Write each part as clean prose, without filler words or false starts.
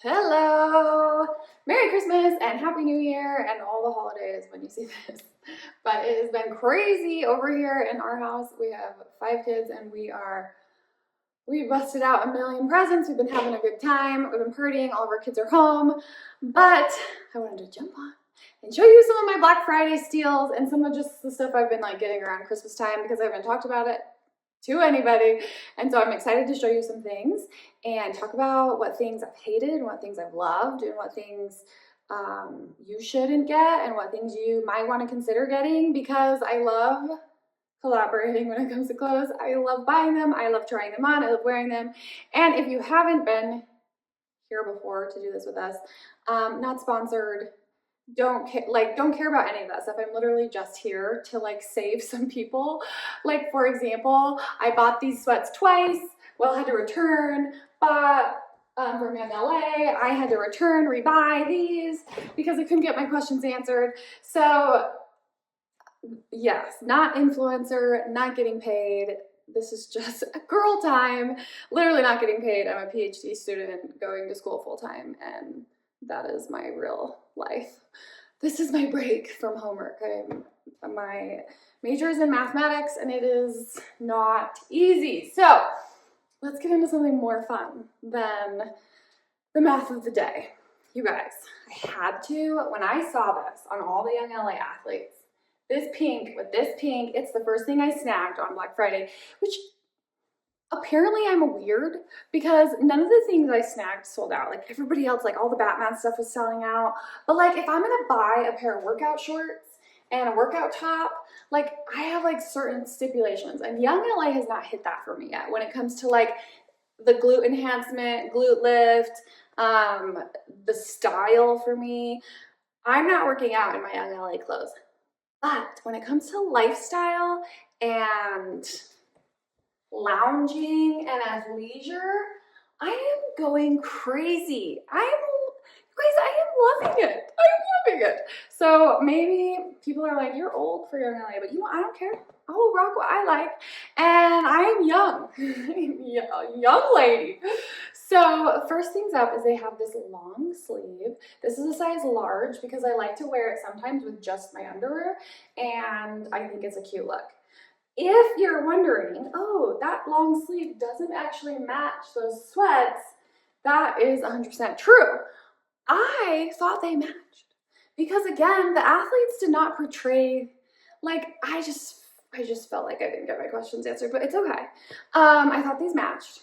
Hello! Merry Christmas and Happy New Year and all the holidays when you see this. But it has been crazy over here in our house. We have 5 kids and we busted out a million presents. We've been having a good time. We've been partying. All of our kids are home. But I wanted to jump on and show you some of my Black Friday steals and some of just the stuff I've been getting around Christmas time because I haven't talked about it to anybody. And so I'm excited to show you some things and talk about what things I've hated and what things I've loved and what things you shouldn't get and what things you might want to consider getting, because I love collaborating when it comes to clothes. I love buying them. I love trying them on. I love wearing them. And if you haven't been here before to do this with us, not sponsored, don't care about any of that stuff. I'm literally just here to save some people. For example, I bought these sweats twice. Well, I had to return, but from YoungLA, I had to return, rebuy these because I couldn't get my questions answered. So yes, not influencer, not getting paid. This is just a girl time, literally not getting paid. I'm a PhD student going to school full time, and that is my real life. This is my break from homework. My major is in mathematics and it is not easy. So let's get into something more fun than the math of the day. You guys, I had to, when I saw this on all the YoungLA athletes, this pink with this pink, it's the first thing I snagged on Black Friday, which apparently I'm weird because none of the things I snagged sold out. Everybody else, all the Batman stuff was selling out. But if I'm gonna buy a pair of workout shorts and a workout top, I have certain stipulations, and YoungLA has not hit that for me yet when it comes to the glute enhancement, glute lift, the style for me. I'm not working out in my YoungLA clothes. But when it comes to lifestyle and lounging and athleisure, I am going crazy. I am loving it. I am loving it. So maybe people are like, you're old for YoungLA, but I don't care. I will rock what I like. And I am young. Young lady. So first things up is they have this long sleeve. This is a size large because I like to wear it sometimes with just my underwear, and I think it's a cute look. If you're wondering, oh, that long sleeve doesn't actually match those sweats, that is 100% true. I thought they matched because, again, the athletes did not portray, I just felt like I didn't get my questions answered, but it's okay. I thought these matched.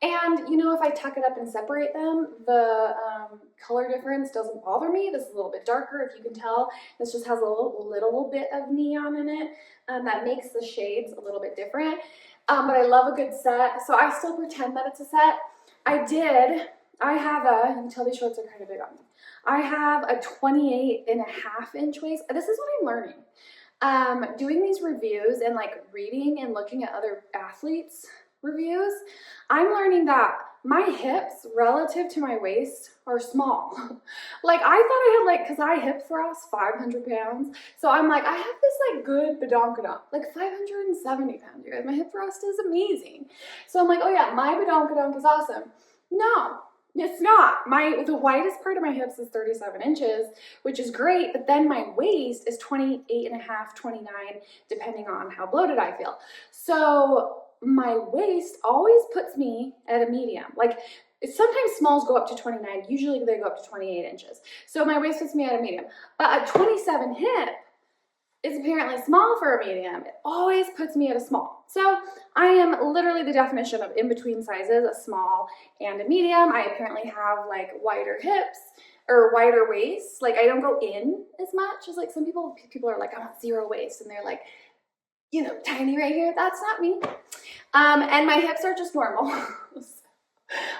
And, if I tuck it up and separate them, the color difference doesn't bother me. This is a little bit darker, if you can tell. This just has a little bit of neon in it. That makes the shades a little bit different. But I love a good set, so I still pretend that it's a set. I have you can tell these shorts are kind of big on me. I have a 28.5-inch waist. This is what I'm learning. Doing these reviews and reading and looking at other athletes' reviews, I'm learning that my hips relative to my waist are small. I thought I had because I hip thrust 500 pounds. So I'm I have this good badonkadonk, 570 pounds, you guys. My hip thrust is amazing. So I'm oh yeah, my badonkadonk is awesome. No, it's not. The widest part of my hips is 37 inches, which is great, but then my waist is 28.5, 29, depending on how bloated I feel. So my waist always puts me at a medium. Sometimes smalls go up to 29, usually they go up to 28 inches. So my waist puts me at a medium. But a 27 hip is apparently small for a medium. It always puts me at a small. So I am literally the definition of in between sizes, a small and a medium. I apparently have wider hips or wider waists. I don't go in as much as some people are I want zero waist, and they're tiny right here. That's not me. And my hips are just normal.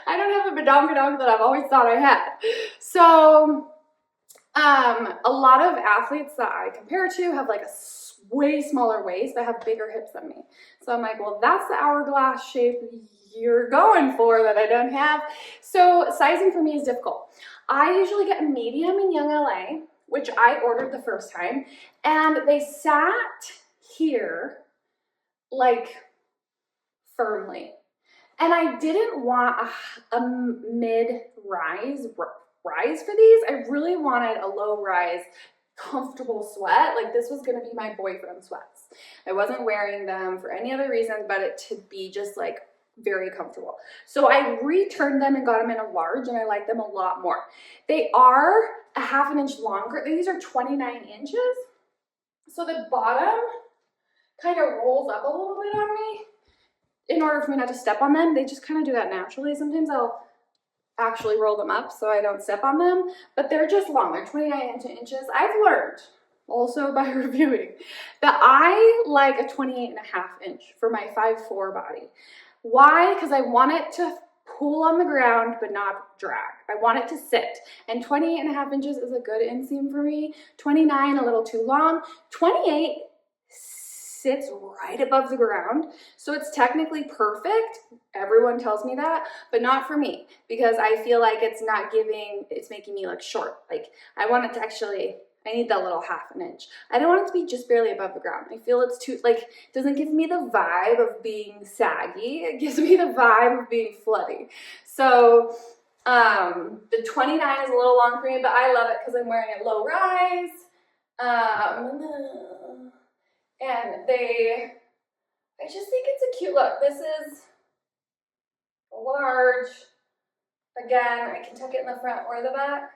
I don't have a badonkadonk that I've always thought I had. So a lot of athletes that I compare to have a way smaller waist but have bigger hips than me. So I'm well, that's the hourglass shape you're going for that I don't have. So sizing for me is difficult. I usually get a medium in YoungLA, which I ordered the first time, and they sat here firmly. And I didn't want a mid-rise for these. I really wanted a low-rise, comfortable sweat. Like this was gonna be my boyfriend sweats. I wasn't wearing them for any other reason but it to be just like very comfortable. So I returned them and got them in a large and I like them a lot more. They are a half an inch longer. These are 29 inches. So the bottom kind of rolls up a little bit on me in order for me not to step on them. They just kind of do that naturally. Sometimes I'll actually roll them up so I don't step on them, but they're just long. They're 29 inches. I've learned also by reviewing that I like a 28 and a half inch for my 5'4" body. Why? Because I want it to pull on the ground but not drag. I want it to sit, and 28 and a half inches is a good inseam for me. 29 a little too long. 28 sits right above the ground, so it's technically perfect. Everyone tells me that, but not for me, because I feel like it's not giving, it's making me look short. Like I want it to actually, I need that little half an inch. I don't want it to be just barely above the ground. I feel it's too, like, it doesn't give me the vibe of being saggy. It gives me the vibe of being floody. So the 29 is a little long for me, but I love it because I'm wearing it low rise. And I just think it's a cute look. This is a large. Again, I can tuck it in the front or the back.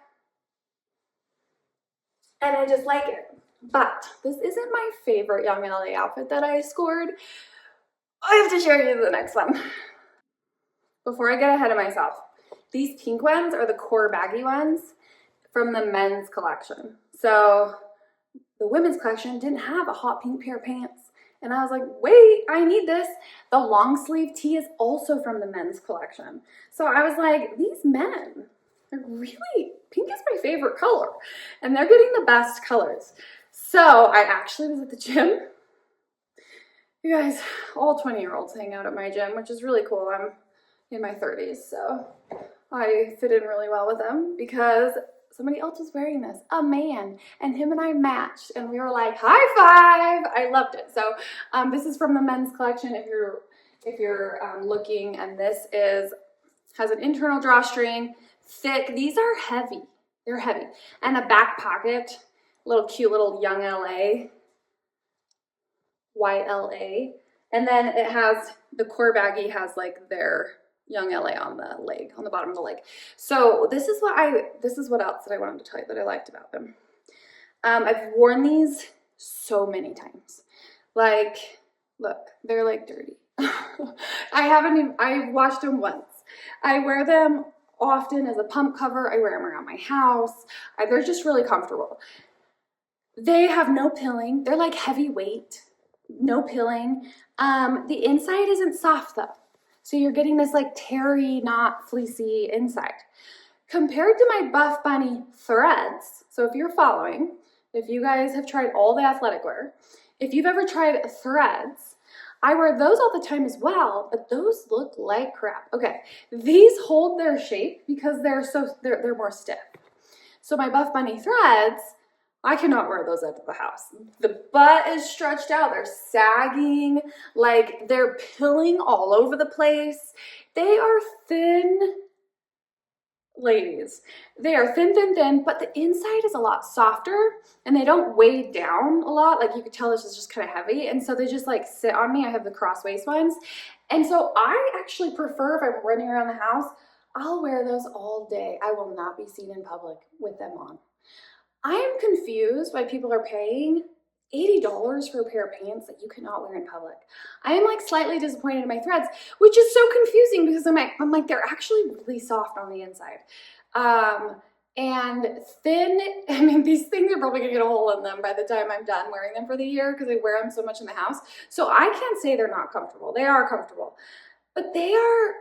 And I just like it. But this isn't my favorite YoungLA outfit that I scored. I have to share you the next one. Before I get ahead of myself, these pink ones are the core baggy ones from the men's collection. So the women's collection didn't have a hot pink pair of pants. And I was like, wait, I need this. The long sleeve tee is also from the men's collection. So I was like, these men are really, pink is my favorite color. And they're getting the best colors. So I actually was at the gym. You guys, all 20-year-olds hang out at my gym, which is really cool. I'm in my 30s, so I fit in really well with them because somebody else was wearing this, a man, and him and I matched, and we were like, high five. I loved it. So this is from the men's collection if you're looking, and this has an internal drawstring, thick. These are heavy. They're heavy. And a back pocket, little cute little YoungLA, YLA. And then it has, the core baggy has like their YoungLA on the leg, on the bottom of the leg. So this is what else that I wanted to tell you that I liked about them. I've worn these so many times. Like, look, they're like dirty. I've washed them once. I wear them often as a pump cover. I wear them around my house. They're just really comfortable. They have no pilling. They're like heavyweight, no pilling. The inside isn't soft though. So you're getting this like terry, not fleecy inside. Compared to my Buffbunny threads, so if you're following, if you guys have tried all the athletic wear, if you've ever tried threads, I wear those all the time as well, but those look like crap. Okay, these hold their shape because they're more stiff. So my Buffbunny threads, I cannot wear those out of the house. The butt is stretched out. They're sagging. Like they're pilling all over the place. They are thin, ladies. They are thin, thin, thin, but the inside is a lot softer and they don't weigh down a lot. Like you could tell this is just kind of heavy. And so they just like sit on me. I have the cross waist ones. And so I actually prefer, if I'm running around the house, I'll wear those all day. I will not be seen in public with them on. I am confused why people are paying $80 for a pair of pants that you cannot wear in public. I am like slightly disappointed in my threads, which is so confusing because I'm like they're actually really soft on the inside. And thin, I mean, these things are probably gonna get a hole in them by the time I'm done wearing them for the year because I wear them so much in the house. So I can't say they're not comfortable. They are comfortable, but they are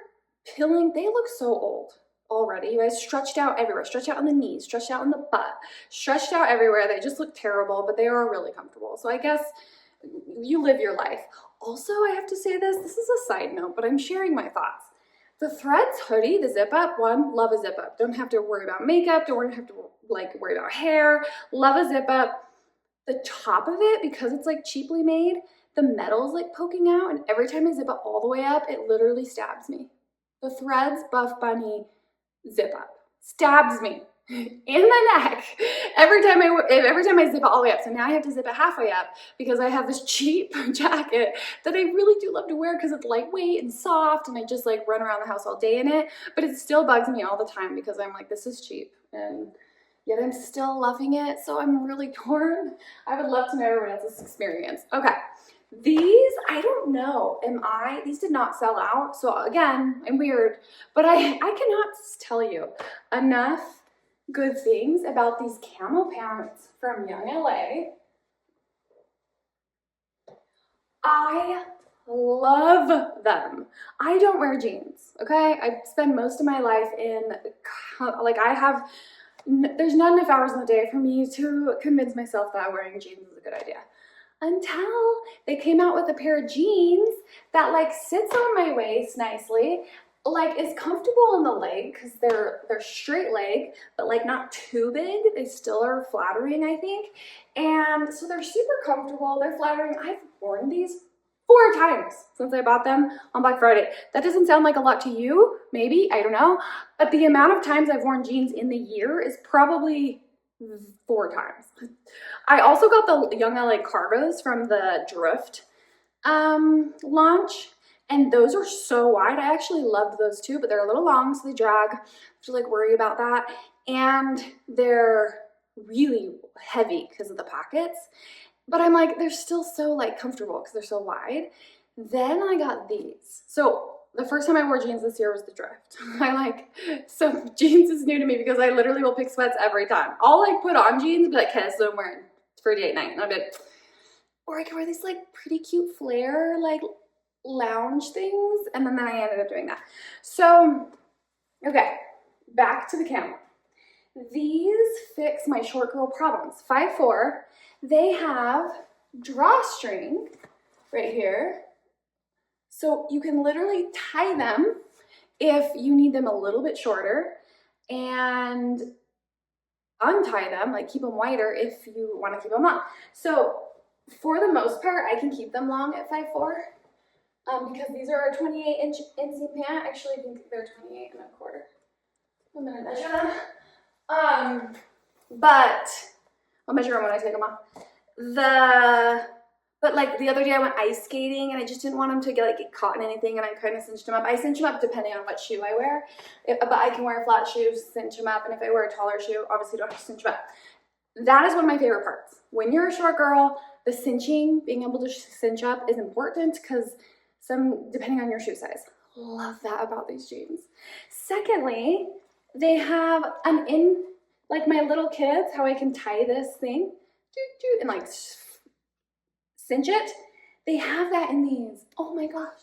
pilling. They look so old already. You guys, stretched out everywhere, stretched out on the knees, stretched out on the butt, stretched out everywhere. They just look terrible, but they are really comfortable. So I guess you live your life. Also, I have to say this is a side note, but I'm sharing my thoughts. The threads hoodie, the zip up one, love a zip up. Don't have to worry about makeup, don't have to like worry about hair, love a zip up. The top of it, because it's like cheaply made, the metal's like poking out, and every time I zip it all the way up, it literally stabs me. The Threads Buff Bunny zip up stabs me in the neck every time I zip it all the way up. So now I have to zip it halfway up because I have this cheap jacket that I really do love to wear because it's lightweight and soft, and I just like run around the house all day in it, but it still bugs me all the time because I'm like, this is cheap, and yet I'm still loving it. So I'm really torn. I would love to know everyone else's experience. Okay. These, I don't know, these did not sell out. So again, I'm weird, but I cannot tell you enough good things about these camo pants from YoungLA. I love them. I don't wear jeans, okay? I spend most of my life in, like there's not enough hours in the day for me to convince myself that wearing jeans is a good idea. Until they came out with a pair of jeans that like sits on my waist nicely, like is comfortable in the leg because they're straight leg, but like not too big. They still are flattering, I think. And so they're super comfortable. They're flattering. I've worn these 4 times since I bought them on Black Friday. That doesn't sound like a lot to you, maybe, I don't know. But the amount of times I've worn jeans in the year is probably 4 times. I also got the YoungLA cargos from the Drift launch, and those are so wide. I actually loved those too, but they're a little long, so they drag. I have to like worry about that. And they're really heavy because of the pockets. But I'm like, they're still so like comfortable because they're so wide. Then I got these. So the first time I wore jeans this year was the Drift. So jeans is new to me because I literally will pick sweats every time. I'll like put on jeans and be like, okay, this is what I'm wearing for date night. And I'll be like, or I can wear these like pretty cute flare, like lounge things. And then I ended up doing that. So, okay, back to the camo. These fix my short girl problems. 5'4", they have drawstring right here. So you can literally tie them if you need them a little bit shorter, and untie them, like keep them wider if you want to keep them long. So for the most part, I can keep them long at 5'4", because these are a 28-inch inseam pant. Actually, I think they're 28 and a quarter. I'm gonna measure them. But I'll measure them when I take them off. But like the other day I went ice skating and I just didn't want them to get caught in anything, and I kind of cinched them up. I cinch them up depending on what shoe I wear. But I can wear a flat shoe, cinch them up, and if I wear a taller shoe, obviously don't have to cinch them up. That is one of my favorite parts. When you're a short girl, the cinching, being able to cinch up is important because depending on your shoe size. Love that about these jeans. Secondly, they have like my little kids, how I can tie this thing and like cinch it. They have that in these. Oh my gosh.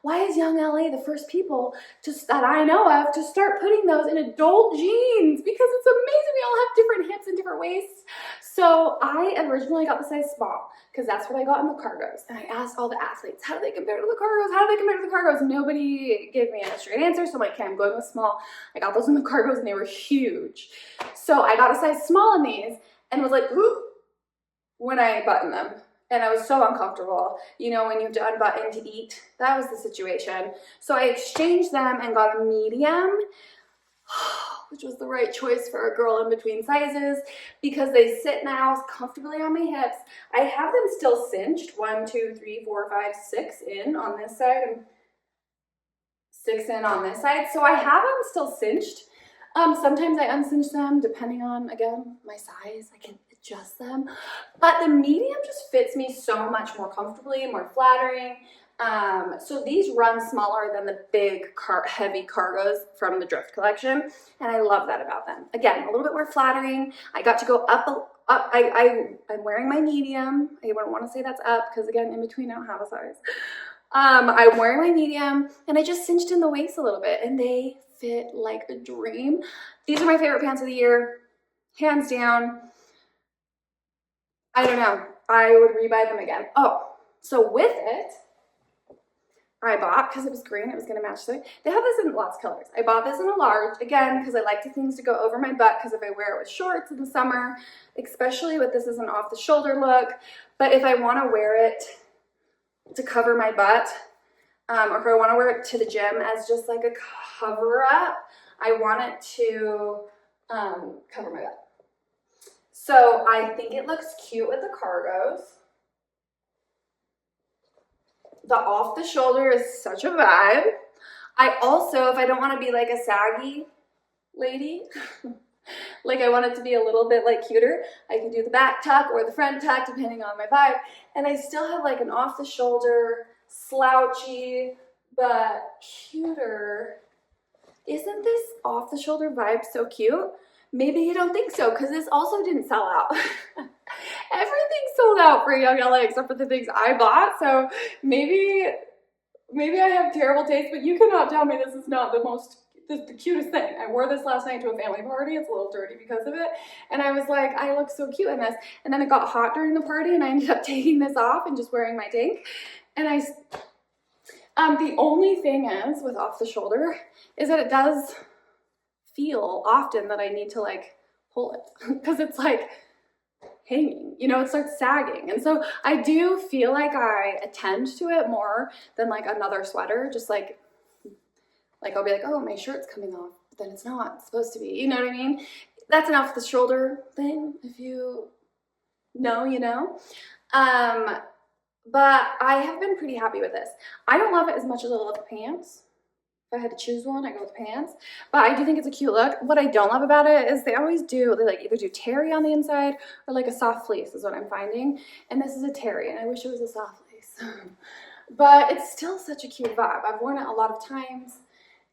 Why is YoungLA the first people that I know of to start putting those in adult jeans? Because it's amazing. We all have different hips and different waists. So I originally got the size small because that's what I got in the cargos. And I asked all the athletes, how do they compare to the cargos? How do they compare to the cargos? Nobody gave me a straight answer. So I'm like, okay, I'm going with small. I got those in the cargos and they were huge. So I got a size small in these and was like, ooh, when I buttoned them. And I was so uncomfortable, you know, when you have to unbutton to eat. That was the situation. So I exchanged them and got a medium, which was the right choice for a girl in between sizes because they sit now comfortably on my hips. I have them still cinched, 1, 2, 3, 4, 5, 6 in on this side and 6 in on this side. So I have them still cinched. Sometimes I uncinch them depending on, again, my size. I can adjust them, but the medium just fits me so much more comfortably, more flattering. So these run smaller than the big heavy cargos from the Drift collection, and I love that about them. Again, a little bit more flattering. I got to go up. I'm wearing my medium. I wouldn't want to say that's up because again, in between I don't have a size. I'm wearing my medium, and I just cinched in the waist a little bit, and they fit like a dream. These are my favorite pants of the year, hands down. I don't know. I would rebuy them again. Oh, so with it, I bought, because it was green, it was going to match. They have this in lots of colors. I bought this in a large, again, because I like things to go over my butt, because if I wear it with shorts in the summer, especially with this as an off-the-shoulder look, but if I want to wear it to cover my butt, or if I want to wear it to the gym as just like a cover up, I want it to cover my butt. So I think it looks cute with the cargos. The off the shoulder is such a vibe. I also, if I don't want to be like a saggy lady, like I want it to be a little bit like cuter, I can do the back tuck or the front tuck depending on my vibe. And I still have like an off the shoulder, slouchy, but cuter. Isn't this off the shoulder vibe so cute? Maybe you don't think so, because this also didn't sell out. Everything sold out for YoungLA except for the things I bought. So maybe I have terrible taste, but you cannot tell me this is not the cutest thing. I wore this last night to a family party. It's a little dirty because of it. And I was like, I look so cute in this. And then it got hot during the party and I ended up taking this off and just wearing my tank. And the only thing is with off the shoulder is that it does feel often that I need to like pull it because it's like hanging, you know, it starts sagging. And so I do feel like I attend to it more than like another sweater, just like I'll be like, oh, my shirt's coming off, but then it's not supposed to be, you know what I mean? That's an off the shoulder thing. If you know, you know. But I have been pretty happy with this. I don't love it as much as I love the pants. If I had to choose one, I go with pants. But I do think it's a cute look. What I don't love about it is they like either do terry on the inside or like a soft fleece is what I'm finding. And this is a terry, and I wish it was a soft fleece. But it's still such a cute vibe. I've worn it a lot of times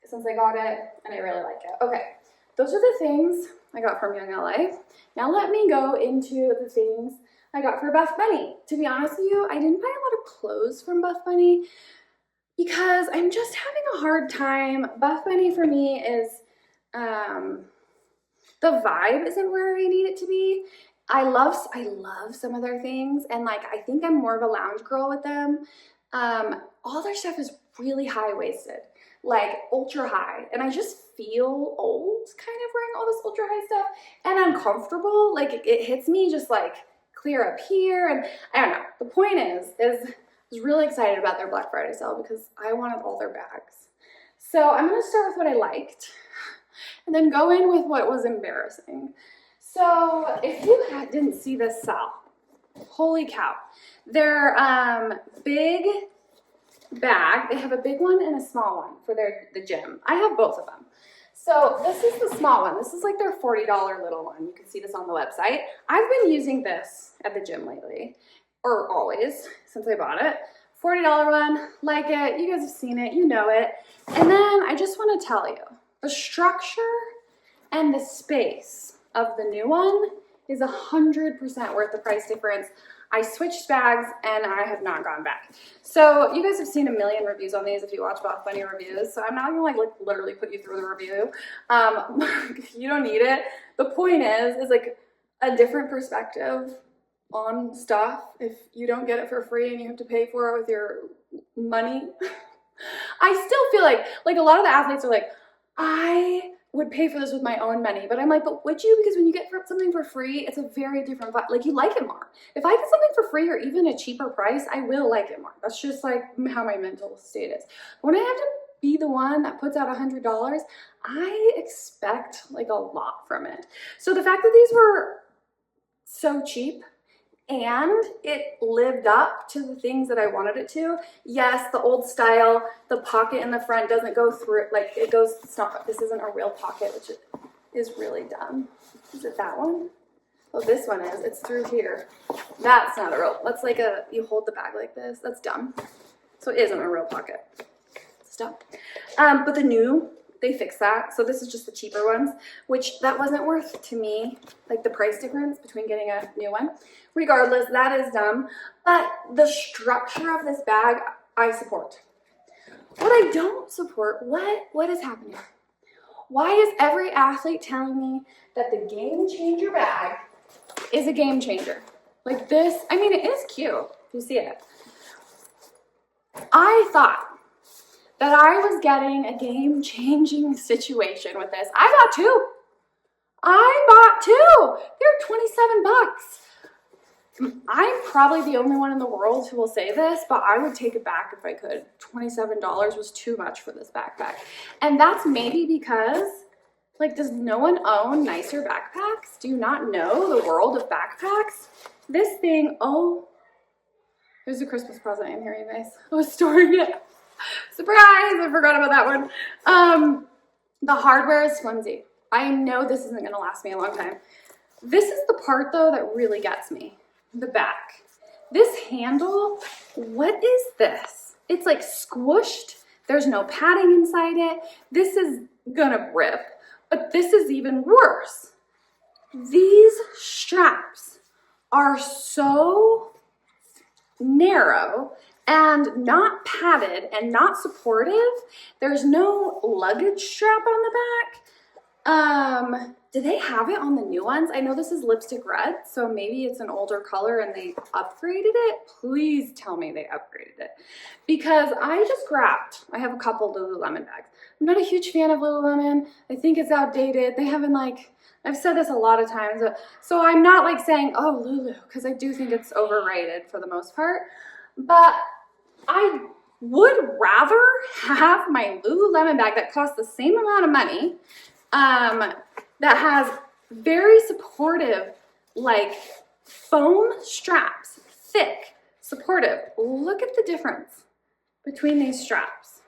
since I got it, and I really like it. Okay, those are the things I got from YoungLA. Now let me go into the things I got for Buffbunny. To be honest with you, I didn't buy a lot of clothes from Buffbunny because I'm just having a hard time. Buffbunny for me is, the vibe isn't where I need it to be. I love some of their things, and like I think I'm more of a lounge girl with them. All their stuff is really high-waisted, like ultra high, and I just feel old kind of wearing all this ultra high stuff and uncomfortable. Like it hits me just like clear up here, and I don't know. The point is I was really excited about their Black Friday sale because I wanted all their bags. So I'm gonna start with what I liked and then go in with what was embarrassing. So if you didn't see this sell, holy cow. Their big bag, they have a big one and a small one for the gym. I have both of them. So this is the small one. This is like their $40 little one. You can see this on the website. I've been using this at the gym lately, or always since I bought it. $40 one, like it. You guys have seen it, you know it. And then I just want to tell you, the structure and the space of the new one is 100% worth the price difference. I switched bags and I have not gone back. So you guys have seen a million reviews on these if you watch Buffbunny reviews. So I'm not gonna like literally put you through the review. You don't need it. The point is like a different perspective on stuff. If you don't get it for free and you have to pay for it with your money. I still feel like a lot of the athletes are like, I would pay for this with my own money, but I'm like, but would you? Because when you get something for free, it's a very different vibe. Like you like it more. If I get something for free or even a cheaper price, I will like it more. That's just like how my mental state is. When I have to be the one that puts out $100, I expect like a lot from it. So the fact that these were so cheap and it lived up to the things that I wanted it to. Yes, the old style, the pocket in the front doesn't go through, like it goes, this isn't a real pocket, which is really dumb. Is it that one? Oh, this one is, it's through here. That's not a real, that's like you hold the bag like this, that's dumb. So it isn't a real pocket, it's dumb. But the new, they fixed that. So this is just the cheaper ones, which that wasn't worth to me, like the price difference between getting a new one. Regardless, that is dumb. But the structure of this bag, I support. What I don't support, what is happening? Why is every athlete telling me that the Game Changer bag is a game changer? Like this, I mean, it is cute, if you see it. I thought that I was getting a game-changing situation with this. I bought two. They're $27. I'm probably the only one in the world who will say this, but I would take it back if I could. $27 was too much for this backpack. And that's maybe because, like, does no one own nicer backpacks? Do you not know the world of backpacks? This thing, oh, there's a Christmas present in here, you guys. I was storing it. Surprise, I forgot about that one. The hardware is flimsy. I know this isn't gonna last me a long time. This is the part though that really gets me. The back. This handle, what is this? It's like squished. There's no padding inside it. This is gonna rip, but this is even worse. These straps are so narrow and not padded and not supportive. There's no luggage strap on the back. Do they have it on the new ones? I know this is lipstick red, so maybe it's an older color and they upgraded it. Please tell me they upgraded it. Because I just grabbed, I have a couple Lululemon bags. I'm not a huge fan of Lululemon. I think it's outdated. They haven't like, I've said this a lot of times. So I'm not like saying, oh, Lulu, because I do think it's overrated for the most part. But I would rather have my Lululemon bag that costs the same amount of money, that has very supportive, like foam straps, thick, supportive. Look at the difference between these straps,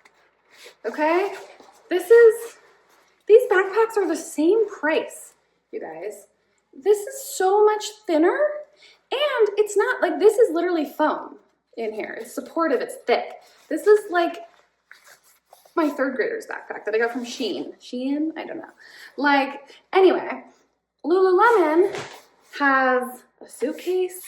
okay? These backpacks are the same price, you guys. This is so much thinner, and it's not like, this is literally foam in here. It's supportive, it's thick. This is like my third grader's backpack that I got from Shein. Shein? I don't know. Like, anyway, Lululemon has a suitcase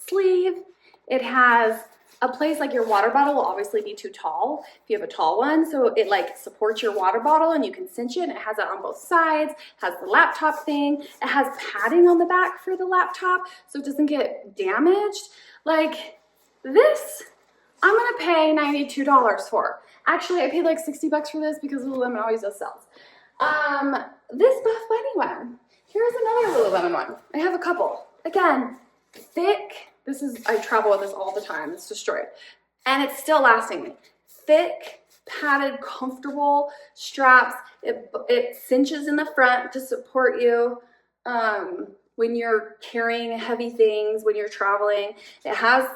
sleeve. It has a place like your water bottle will obviously be too tall if you have a tall one. So it like supports your water bottle and you can cinch it. And it has it on both sides, has the laptop thing. It has padding on the back for the laptop so it doesn't get damaged. Like this, I'm gonna pay $92 for. Actually, I paid like 60 bucks for this because Lululemon always does sales. This Buff Bunny one. Here's another Lululemon one. I have a couple. Again, thick. I travel with this all the time. It's destroyed. And it's still lasting me. Thick, padded, comfortable straps. It cinches in the front to support you when you're carrying heavy things, when you're traveling. It has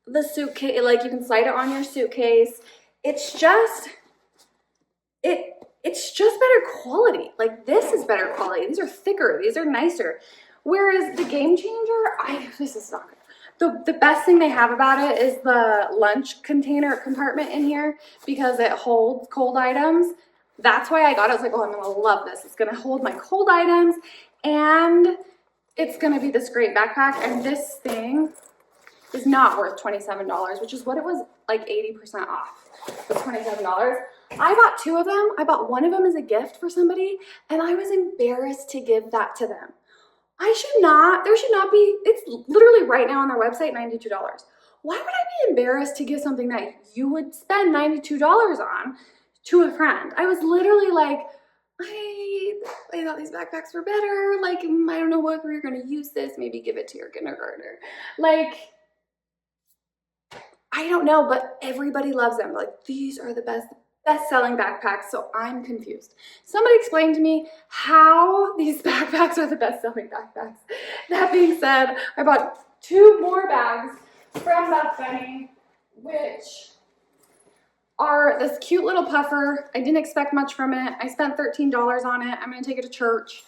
the suitcase, like you can slide it on your suitcase. It's just better quality. Like this is better quality. These are thicker. These are nicer. Whereas the Game Changer, this is not good. The best thing they have about it is the lunch container compartment in here because it holds cold items. That's why I got it. I was like, oh, I'm gonna love this. It's gonna hold my cold items and it's gonna be this great backpack. And this thing is not worth $27, which is what it was like 80% off. It's $27. I bought two of them. I bought one of them as a gift for somebody and I was embarrassed to give that to them. There should not be, it's literally right now on their website, $92. Why would I be embarrassed to give something that you would spend $92 on to a friend? I was literally like, I thought these backpacks were better. Like, I don't know what you're going to use this. Maybe give it to your kindergartner. Like, I don't know, but everybody loves them. Like, these are the best-selling backpacks, so I'm confused. Somebody explain to me how these backpacks are the best-selling backpacks. That being said, I bought two more bags from Buff Bunny, which are this cute little puffer. I didn't expect much from it. I spent $13 on it. I'm gonna take it to church.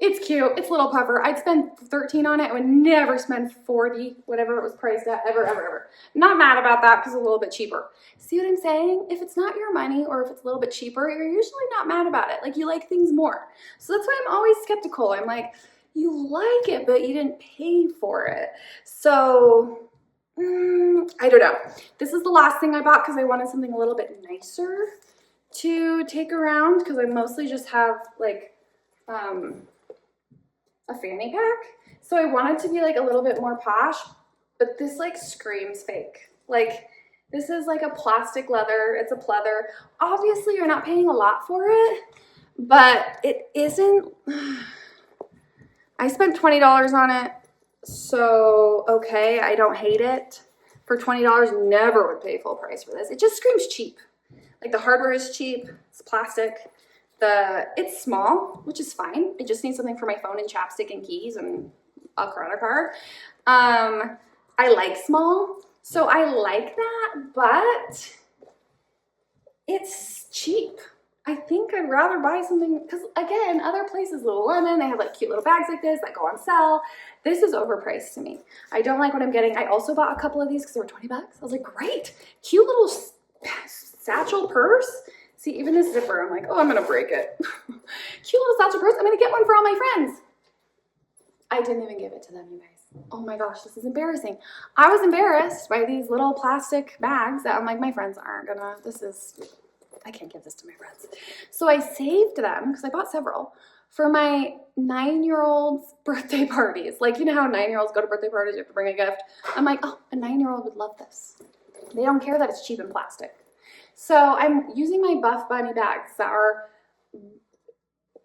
It's cute. It's a little puffer. I'd spend $13 on it. I would never spend $40, whatever it was priced at, ever. Not mad about that because it's a little bit cheaper. See what I'm saying? If it's not your money or if it's a little bit cheaper, you're usually not mad about it. Like, you like things more. So that's why I'm always skeptical. I'm like, you like it, but you didn't pay for it. So, I don't know. This is the last thing I bought because I wanted something a little bit nicer to take around because I mostly just have, like, a fanny pack. So I wanted to be like a little bit more posh, but this like screams fake. Like, this is like a plastic leather. It's a pleather. Obviously you're not paying a lot for it, but it isn't, I spent $20 on it, so okay, I don't hate it. For $20, never would pay full price for this. It just screams cheap. Like the hardware is cheap, it's plastic. It's small, which is fine. I just need something for my phone and chapstick and keys and a credit card. I like small, so I like that, but it's cheap. I think I'd rather buy something, because again, other places, Lululemon, they have like cute little bags like this that go on sale. This is overpriced to me. I don't like what I'm getting. I also bought a couple of these because they were 20 bucks. I was like, great, cute little satchel purse. See, even this zipper, I'm like, oh, I'm gonna break it. Cute little satchel purse. I'm gonna get one for all my friends. I didn't even give it to them, you guys. Oh my gosh, this is embarrassing. I was embarrassed by these little plastic bags that I'm like, my friends aren't gonna, I can't give this to my friends. So I saved them, because I bought several, for my 9-year-old's birthday parties. Like, you know how 9-year-olds go to birthday parties, you have to bring a gift. I'm like, oh, a 9-year-old would love this. They don't care that it's cheap and plastic. So I'm using my Buffbunny bags that are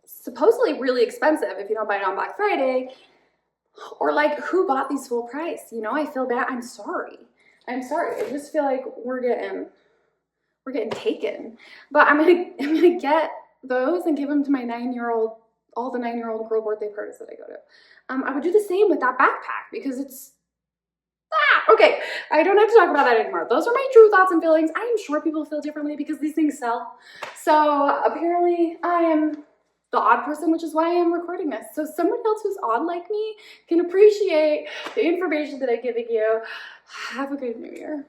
supposedly really expensive if you don't buy it on Black Friday. Or like, who bought these full price? You know, I feel bad. I'm sorry. I just feel like we're getting taken. But I'm gonna get those and give them to my 9-year-old, all the 9-year-old girl birthday parties that I go to. I would do the same with that backpack, because it's okay, I don't have to talk about that anymore. Those are my true thoughts and feelings. I am sure people feel differently because these things sell. So apparently I am the odd person, which is why I am recording this. So someone else who's odd like me can appreciate the information that I'm giving you. Have a good New Year.